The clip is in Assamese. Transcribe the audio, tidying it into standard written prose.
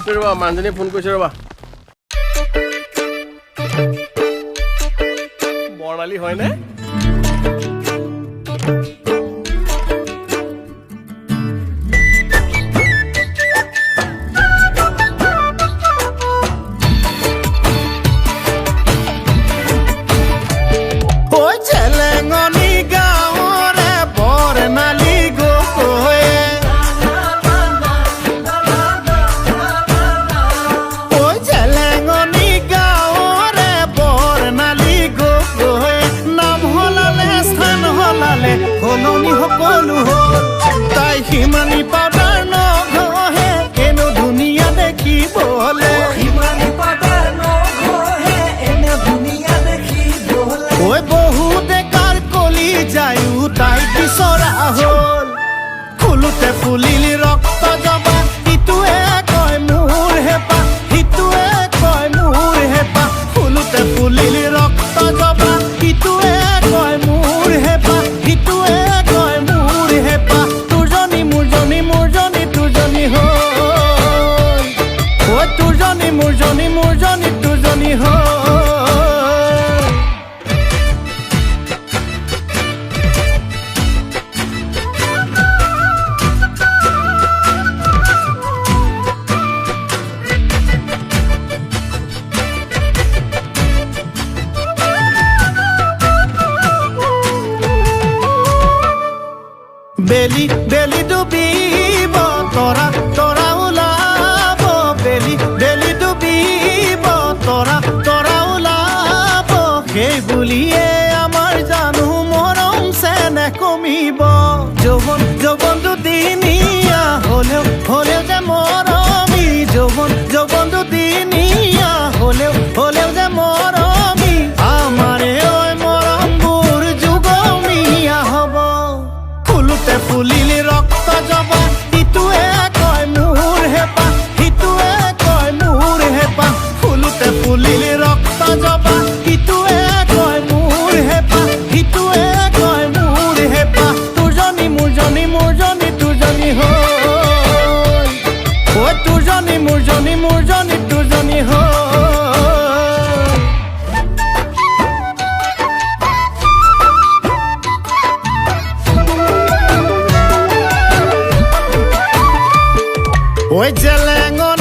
আছে ৰবা মানুহজনীয়ে ফোন কৰিছে ৰবা বৰ্ণালী হয়নে হলনি সকলো হল তাই হিমানী পাউডাৰ নঘহে এনে ধুনীয়া দেখিবলে ঐ বহুতে কাৰ কলি যায়ো তাই বিচৰা হল ফুলোতে ফুলিলি ৰক্ত জবা ইটোৱে কয় মোৰ হেঁপাহ সিটোৱে কয় মোৰ হেঁপাহ ফুলোতে ফুলিলি ৰক্ত জবা ইটোৱে কয় মোৰ হেঁপাহ সিটোৱে কয় মোৰ হেঁপাহ তোৰজনী মোৰজনী মোৰজনী তোৰজনী হ'ল ঐ তোৰজনী মোৰজনী মোৰজনী তোৰজনী হ'ল বেলি বেলি ডুবিব তৰা তৰা ওলাব বেলি বেলি ডুবিব তৰা তৰা ওলাব সেই বুলিয়ে আমাৰ জানো মৰম চেনেহ কমিব যৌৱন যৌৱন দুদিনীয়া হলেও হলেও যে মৰমী যৌৱন যৌৱন দুদিনীয়া হলেও হলেও যে মৰমী আমাৰে ঐ মৰমবোৰ যুগমীয়া হ'ব ফুলোতে ফুলিলি ৰক্ত জবা ইটোৱে কয় মোৰ হেঁপাহ সিটোৱে কয় মোৰ হেঁপাহ ফুলোতে ফুলিলি ৰক্ত জবা ইটোৱে কয় মোৰ হেঁপাহ সিটোৱে কয় মোৰ হেঁপাহ তোৰজনী মোৰজনী মোৰজনী তোৰজনী হ'ল ঐ তোৰজনী মোৰজনী মোৰজনী তোৰজনী হ'ল ঐ জেলেঙত